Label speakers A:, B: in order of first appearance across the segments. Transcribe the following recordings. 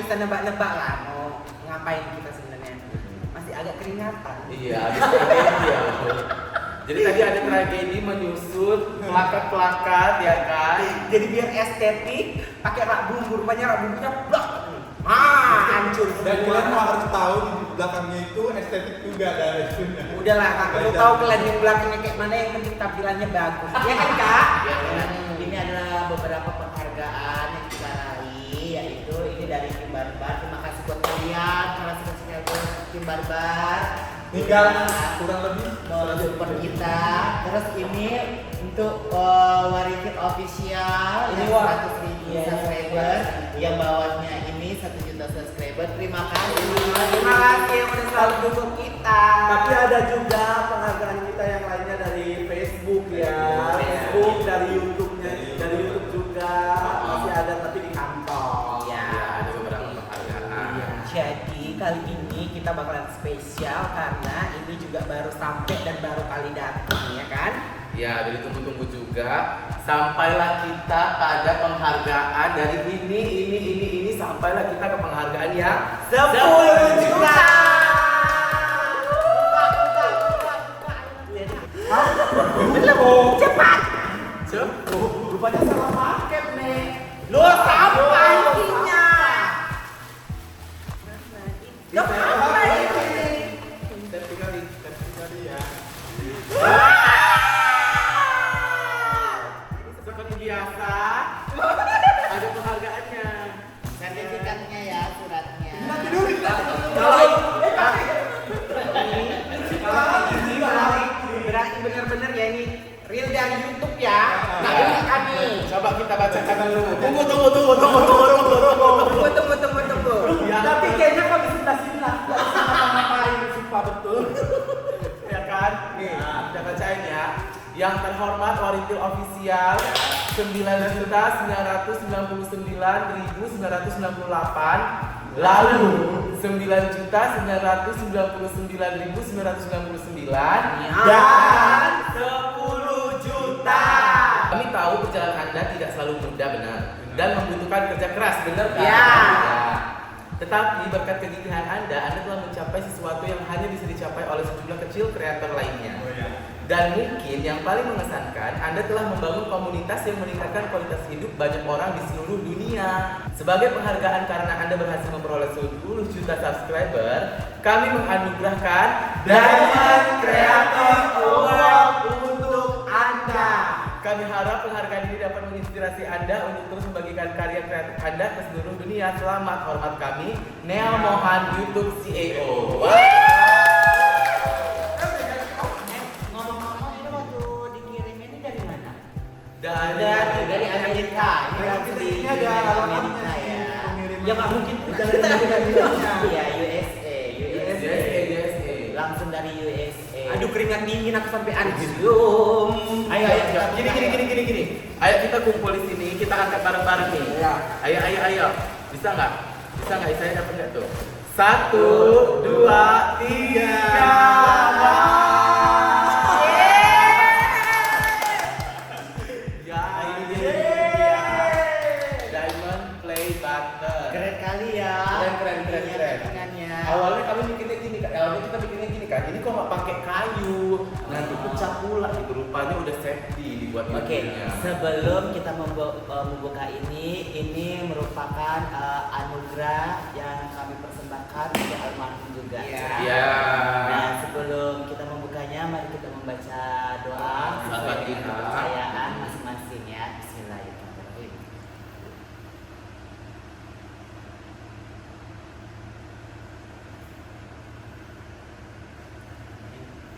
A: bisa nebak-nebak lah mau ngapain kita sebenarnya. Masih agak keringatan.
B: Iya, habis tragedi ya. Jadi tadi ada tragedi menyusun plakat-plakat ya kan.
A: Jadi biar estetik, pakai rak bumbu, rupanya rak bumbunya blok. Hancur
C: Dan
A: semua.
C: kalian harus tahu di belakangnya itu estetik juga dari filmnya.
A: Udahlah kak, aku tahu kalian yang belakangnya kayak mana, yang penting tampilannya bagus. Ya kan kak?
D: Ya, ini adalah beberapa penghargaan yang kita raih, yaitu ini dari Tim Barbar. Terima kasih buat kalian para subscriber Tim Barbar.
C: Tinggal kurang lebih
D: Support kita. Terus ini untuk Warikin Official
A: Ini
D: yang
A: wah.
D: 100.000 subscriber, yang bawahnya ini 1 juta subscriber. Terima kasih.
A: Terima kasih yang udah selalu dukung kita.
E: Tapi ada juga penghargaan kita yang lainnya dari Facebook ya, Facebook dari YouTube-nya, dari YouTube juga masih ada tapi di kantor.
A: Iya.
B: Ada beberapa penghargaan.
A: Jadi kali ini kita bakalan spesial karena ini juga baru sampai dan baru kali datang ya kan?
B: Ya, dari tunggu-tunggu juga sampailah kita pada penghargaan dari ini sampailah kita ke penghargaan yang
A: 10 juta. Cepat.
E: Rupanya salah paket nih.
A: Lo sampai intinya. Sampai ini.
C: tinggal ya.
B: seperti biasa ada penghargaannya.
D: Sertifikatnya ya, suratnya.
A: Berarti benar-benar ya ini real dari YouTube ya. Nggak dari kami.
B: Coba kita bacakan dulu. Tunggu.
A: Tunggu.
B: Ya.
E: Tapi kayaknya kami sinta-sinta, nggak bisa ngapa-ngapain, sumpah betul.
B: Ya kan? Nih, kita bacain ya. Yang terhormat Waritil Official 9.999.998, lalu 9.999.999
A: Dan
E: 10 juta.
B: Kami tahu perjalanan Anda tidak selalu mudah, benar, dan membutuhkan kerja keras, benar kan?
A: Ya.
B: Tetapi berkat kegigihan Anda telah mencapai sesuatu yang hanya bisa dicapai oleh sejumlah kecil kreator lainnya. Dan mungkin yang paling mengesankan, Anda telah membangun komunitas yang meningkatkan kualitas hidup banyak orang di seluruh dunia. Sebagai penghargaan karena Anda berhasil memperoleh 10 juta subscriber, kami menganugerahkan
A: Diamond Creator Award untuk Anda.
B: Kami harap penghargaan ini dapat menginspirasi Anda untuk terus membagikan karya kreatif Anda ke seluruh dunia. Selamat, hormat kami, Nel Mohan, YouTube CEO.
D: Ngomong-ngomong, ini waktu dikirim ini dari mana?
B: Dari
D: Amerika. Ini
C: Dari
D: langsung
C: kita ini
D: dikirim
C: ada
D: dari
C: alamatnya.
D: Amerika ya.
A: Ya nggak mungkin.
D: Iya, USA.
B: USA.
D: Langsung dari USA.
A: Aduh keringat dingin aku sampai anjum.
B: Ayo, gini. Ayo kita kumpul di sini, kita angkat bareng-bareng nih. Ayo. Bisa nggak? Saya dapat nggak tuh? 1, 2, 3. Ya, ini dia. Diamond Play Button.
D: Keren kali ya.
B: Keren.
D: Packingannya.
B: Awalnya kami bikinnya gini kan, ini kok nggak pakai kayu, nanti pecah pula gitu. Rupanya udah safety dibuat
D: Oke,
B: itunya.
D: sebelum kita membuka ini merupakan anugerah yang kami persembahkan untuk almarhum juga.
B: Iya.
D: Nah, sebelum kita membukanya, mari kita membaca doa sesuai dengan
B: Al-Fatihah.
D: kepercayaan masing-masing ya. Bismillahirrahmanirrahim.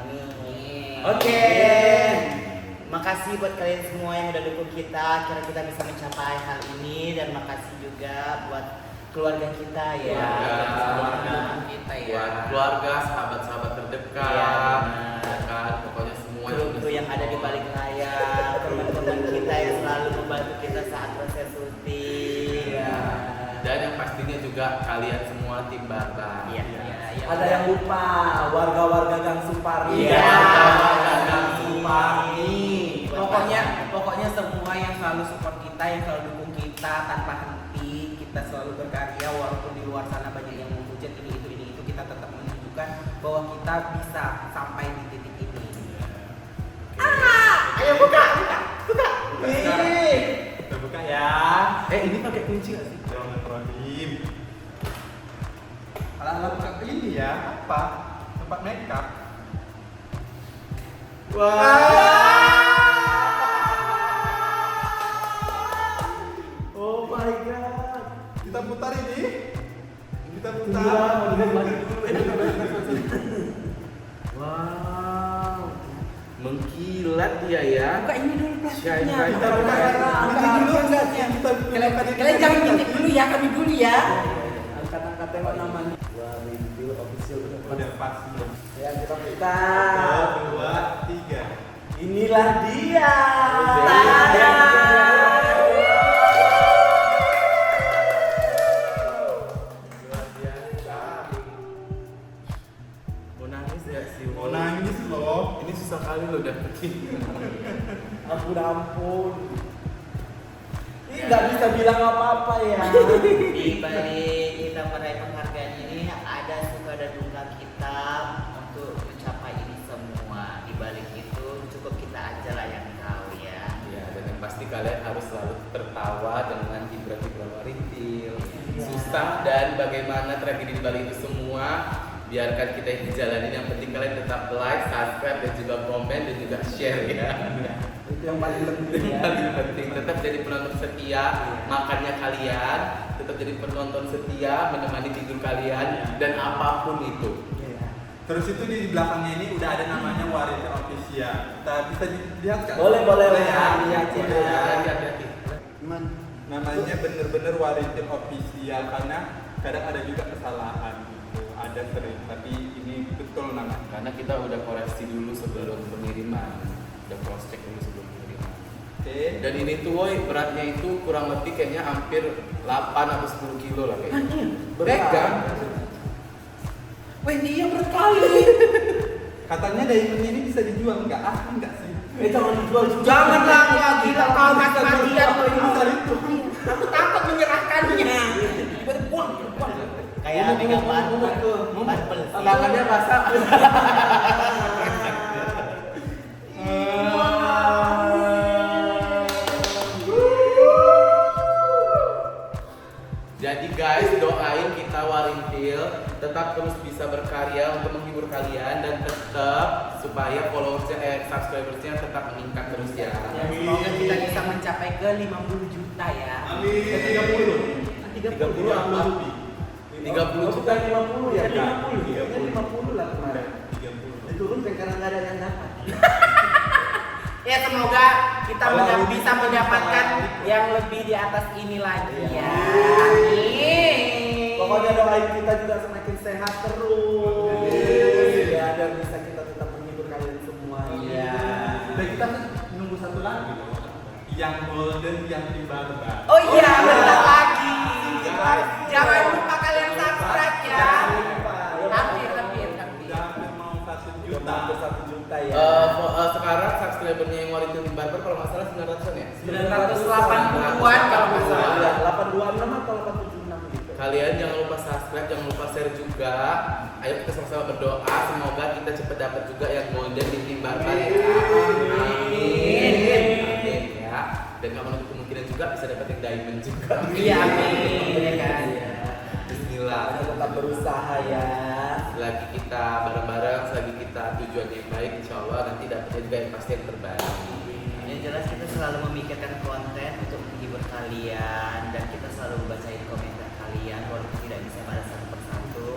D: Amin.
A: Oke.
D: Makasih buat kalian semua yang udah dukung kita, kira kita bisa mencapai hal ini, dan makasih juga buat keluarga kita ya.
B: Keluarga.
A: Kita
B: Buat keluarga, sahabat-sahabat terdekat,
D: Iya,
B: ya kan? Pokoknya semua
D: Kru yang ada di balik layar, teman-teman kita yang selalu membantu kita saat proses syuting.
A: Iya.
B: Dan yang pastinya juga kalian semua tim Barbar.
D: Iya.
E: Ada yang lupa, warga-warga Gang Suparni.
A: Iya.
B: Warga Gang Suparni.
A: Pokoknya semua yang selalu support kita, yang selalu dukung kita tanpa henti, kita selalu berkarya walaupun di luar sana banyak yang menghujat ini itu, kita tetap menunjukkan bahwa kita bisa sampai di titik ini.
D: Ayo buka.
C: Kita buka ya.
B: Ini pakai kunci nggak sih?
C: Bismillahirrahmanirrahim. Alat-alat buka ini ya, apa? Tempat makeup.
E: Oh my god.
C: Kita putar ini. Kita
E: Tunggu
C: putar.
E: lah, lihat lagi dulu.
B: Wow, mengkilat dia ya.
A: Buka ini dulu
B: Shine
A: plastiknya.
B: bright.
C: Kita buka ini dulu enggak sih?
A: Kalian jangan ngintip dulu ya, kami dulu ya.
E: Angkat-angkat tengok namanya. Wah, review official
C: Udah pas belum?
E: Ya, kita buka.
C: 1, 2, 3.
E: Inilah dia.
A: Tada.
B: Luar biasa. Mau nangis nggak sih?
C: Mau nangis loh.
B: Ini susah kali loh dapetin.
E: Ampun. Ini nggak bisa bilang apa-apa ya.
D: Di balik kita meraih penghargaan ini ada suka dan duka kita untuk mencapai ini semua. Di balik itu cukup kita aja lah yang tahu ya.
B: Ya, dan yang pasti kalian harus selalu tertawa dengan hiburan-hiburan warintil. Susah dan bagaimana tragedi di balik itu semua. Biarkan kita yang jalanin, yang penting kalian tetap like, subscribe, dan juga komen, dan juga share ya.
E: Itu yang paling penting
B: Yang
E: ya.
B: paling penting, tetap jadi penonton setia, makannya kalian, tetap jadi penonton setia, menemani tidur kalian, dan apapun itu.
C: Terus itu di belakangnya ini udah ada namanya Warintil Official. Kita bisa dilihat kan?
E: Boleh
C: ya.
E: ya. Lihat
C: Boleh ya.
B: Hati-hati.
C: Namanya bener-bener Warintil Official karena kadang ada juga kesalahan gitu. Ada sering, tapi ini betul namanya.
B: Karena kita udah koreksi dulu sebelum pengiriman, udah cross check dulu sebelum pengiriman.
C: Oke.
B: Dan ini tuh woi, beratnya itu kurang lebih kayaknya hampir 8 atau 10 kilo lah kayaknya. Pegang.
A: Wah, iya berkali.
C: Katanya diamond ini bisa dijual nggak? Enggak sih.
E: Jangan dijual juga.
A: Janganlah lagi lah kau mati-matian kalau ini
C: Besar itu.
A: Aku takut menyerahkannya.
D: Kayak megang marble.
B: Tangannya basah. Jadi guys, doain kita Warintil tetap terus bisa berkarya untuk menghibur kalian dan tetap supaya followersnya, subscribersnya tetap meningkat terus ya.
A: Semoga kita bisa mencapai ke 50 juta ya.
C: Amin.
B: 30 apa? 30
E: juta 50 ya.
C: Iya.
E: 50 ya. 50 lah kemarin.
C: 30.
E: Diturunkan karena nggak ada yang dapat.
A: Ya semoga kita
C: Kalau
A: bisa
C: lebih
A: mendapatkan
C: bisa.
A: yang lebih di atas ini lagi
E: Iya.
A: ya. Amin.
E: Pokoknya doain kita juga semakin sehat terus.
C: Amin.
E: Ya, dan bisa kita tetap menghibur kalian semua.
A: Iya.
C: Dan kita nunggu satu lagi loh. Yang golden, yang tiba-tiba.
A: Oh iya, bentar lagi.
C: Guys.
A: Jangan lupa kalian subscribe ya.
E: Jangan lupa.
A: Hampir.
C: Udah mau 1 juta.
E: Hampir 1 juta ya.
B: Sekarang subscribernya yang Warintil di Barber kalau nggak salah 900-an ya?
A: 980-an kalau nggak salah.
E: Ya, 826 atau 876 gitu.
B: Kalian jangan lupa subscribe, jangan lupa share juga. Ayo kita sama-sama berdoa semoga kita cepat dapat juga yang golden di tim Barber ya. Amin. Amin ya. Dan nggak menutup kemungkinan juga bisa dapat yang diamond juga.
A: Iya, amin. Ya kan.
B: Bismillah.
E: Kita tetap berusaha ya.
B: Selagi kita bareng-bareng, selagi kita tujuan yang baik, insya Allah nanti dapatnya juga yang pasti yang terbaik.
D: Yang jelas kita selalu memikirkan konten untuk menghibur kalian dan kita selalu membacain komentar kalian walaupun tidak bisa balas satu persatu.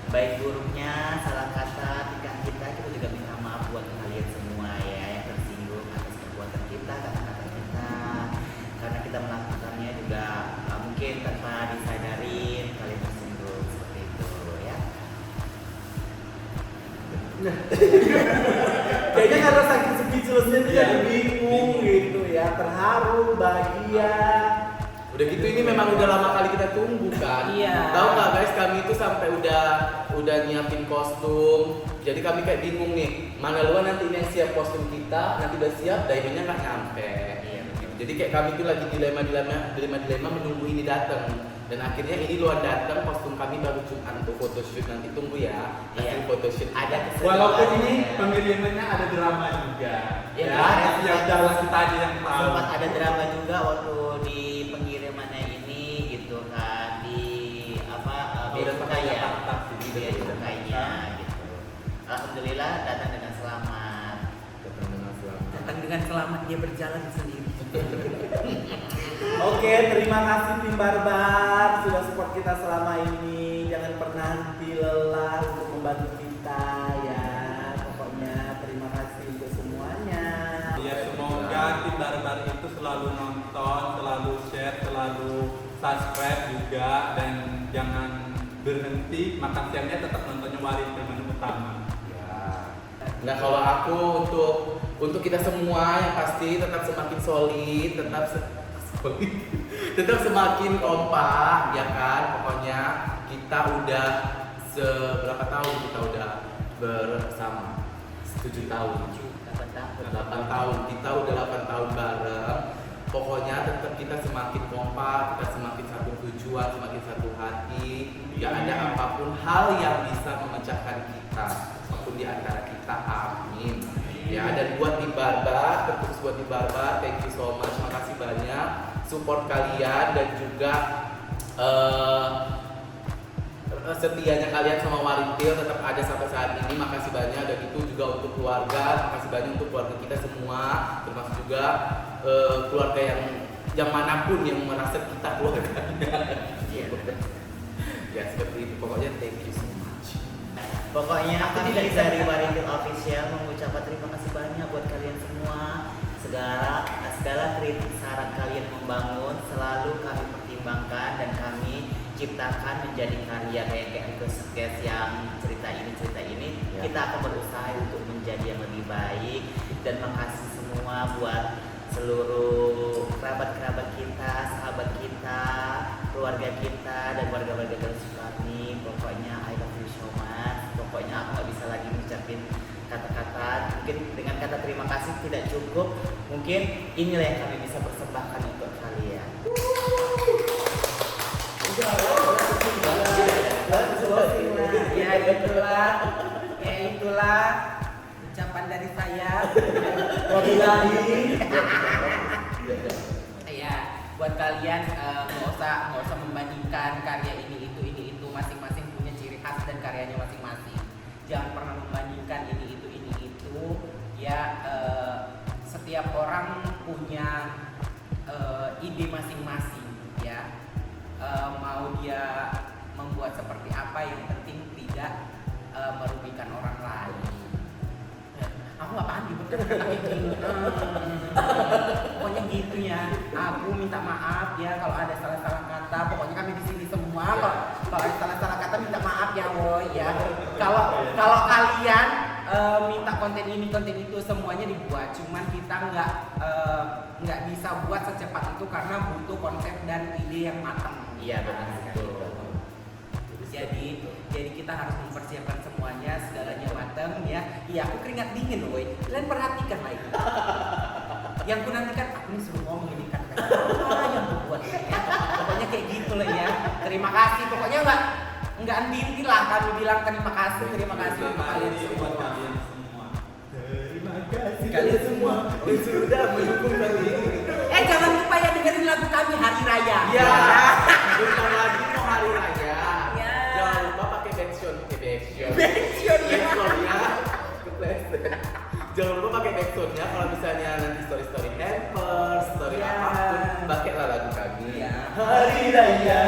D: Baik buruknya, salah kata, tingkah kita juga minta maaf buat kalian semua ya yang tersinggung atas perbuatan kita, kata-kata kita. Karena kita melakukannya juga mungkin tanpa disadarin kalian tersinggung seperti itu ya.
E: Kayaknya karena saking speechlessnya dia
C: Iya.
E: bingung gitu ya, terharu, bahagia.
B: Udah gitu ini memang udah lama kali kita tunggu kan.
A: Iya.
B: Tahu nggak guys, kami itu sampai udah nyiapin kostum. Jadi kami kayak bingung nih, mana luan nanti ini yang siap kostum kita, nanti udah siap, diamondnya nggak nyampe.
D: Iya.
B: Jadi kayak kami itu lagi dilema menunggu ini datang. Dan akhirnya ini luar datang, kostum kami baru Jumat untuk photoshoot, nanti tunggu ya.
D: Iya.
B: Photoshoot
D: Ada
C: Walaupun ini
D: keseruan, ya.
C: pengirimannya ada drama juga.
D: Iya,
C: Ya,
D: ada.
C: yang dalam kita aja yang tahu.
D: Sempat ada drama juga waktu di pengirimannya ini gitu kan, di apa bea
C: Udah
D: cukai ya,
C: Jakarta sih,
D: di
C: di
D: bea
C: Jakarta.
D: cukainya gitu. Alhamdulillah datang dengan selamat.
A: Datang dengan selamat, dia berjalan sendiri.
E: Oke, terima kasih tim Barbar sudah support kita selama ini. Jangan pernah henti lelah untuk membantu kita ya. Pokoknya terima kasih untuk semuanya.
C: Ya semoga tim Barbar itu selalu nonton, selalu share, selalu subscribe juga, dan jangan berhenti makan siangnya tetap nontonnya Warin Menu Utama.
B: Nah kalau aku untuk kita semua yang pasti tetap semakin solid, tetap semakin kompak, ya kan? Pokoknya kita udah seberapa tahun kita udah bersama? 7 tahun. 8 tahun. Kita udah 8 tahun bareng. Pokoknya tetap kita semakin kompak, kita semakin satu tujuan, semakin satu hati. Gak ada apapun hal yang bisa memecahkan kita, apapun di antara kita. Amin. Ya, dan buat di Barbar, terkhusus buat di Barbar, thank you so much, makasih banyak support kalian dan juga setianya kalian sama Warintil tetap ada sampai saat ini. Makasih banyak. Dan itu juga untuk keluarga, makasih banyak untuk keluarga kita semua, termasuk juga keluarga yang manapun yang merasa kita keluarganya. Ya seperti itu, pokoknya thank you so much.
D: Pokoknya
A: Aku
D: kami
A: tidak bisa-
D: dari Warintil Official mengucapkan terima kasih banyak buat kalian semua. Segala kritik saran kalian membangun selalu kami pertimbangkan dan kami ciptakan menjadi karya kayak request yang cerita ini
B: Ya.
D: kita akan berusaha untuk menjadi yang lebih baik. Dan makasih semua buat seluruh kerabat kita, sahabat kita, keluarga kita, dan warga-warga Galuh Sukarni. Pokoknya I love you so much. Pokoknya aku gak bisa lagi ngucapin kata-kata, mungkin dengan kata terima kasih tidak cukup. Mungkin inilah yang kami bisa persembahkan untuk kalian.
A: Ya itulah ucapan dari saya. Ya, buat kalian nggak usah membandingkan karya ini itu masing-masing punya ciri khas dan karyanya masing-masing. Jangan pernah membandingkan ini itu. Ya, setiap orang punya ide masing-masing. Ya, mau dia membuat seperti apa, yang penting tidak merugikan orang lain. Aku nggak paham gitu, pokoknya gitu ya. Aku minta maaf ya kalau ada salah-salah kata. Pokoknya kami di sini semua kalau ada salah-salah kata minta maaf ya, woy ya. Kalau kalian minta konten ini konten itu semuanya dibuat, cuman kita nggak bisa buat secepat itu karena butuh konsep dan ide yang matang.
D: Iya benar betul.
A: Jadi kita harus mempersiapkan semuanya, segalanya matang ya. Iya, aku keringat dingin loh, woy. Kalian perhatikan lah itu. Yang ku nantikan aku nih suruh ngomong ini kata-kata apa yang ku buat ya. Pokoknya kayak gitu lah ya. Terima kasih. Pokoknya nggak henti lah kami bilang terima kasih untuk kalian semua.
C: Terima kasih
A: Kalian semua
B: yang sudah mendukung kami.
A: Jangan lupa ya dengerin lagu kami Hari Raya.
B: Ya, bentar lagi mau hari raya.
A: Ya.
B: Jangan lupa pakai backsound ya. Backsoundnya kepleset. Jangan lupa pakai backsoundnya kalau misalnya nanti story hampers, story
A: Ya.
B: apapun, pakailah lagu kami.
A: Ya.
E: Hari raya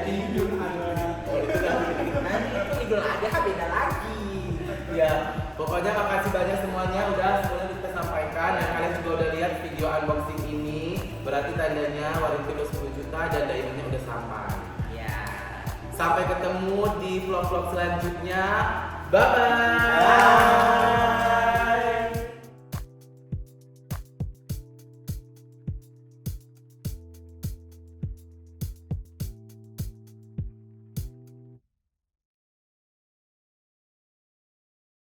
E: Idul Adha.
A: Nanti itu Idul Adha beda lagi.
B: Ya, pokoknya makasih banyak semuanya kita sampaikan, dan kalian juga udah lihat video unboxing ini. Berarti tandanya Warintil 10 juta dan diamondnya udah sampai.
A: Ya.
B: Sampai ketemu di vlog-vlog selanjutnya. Bye bye.
E: Bye.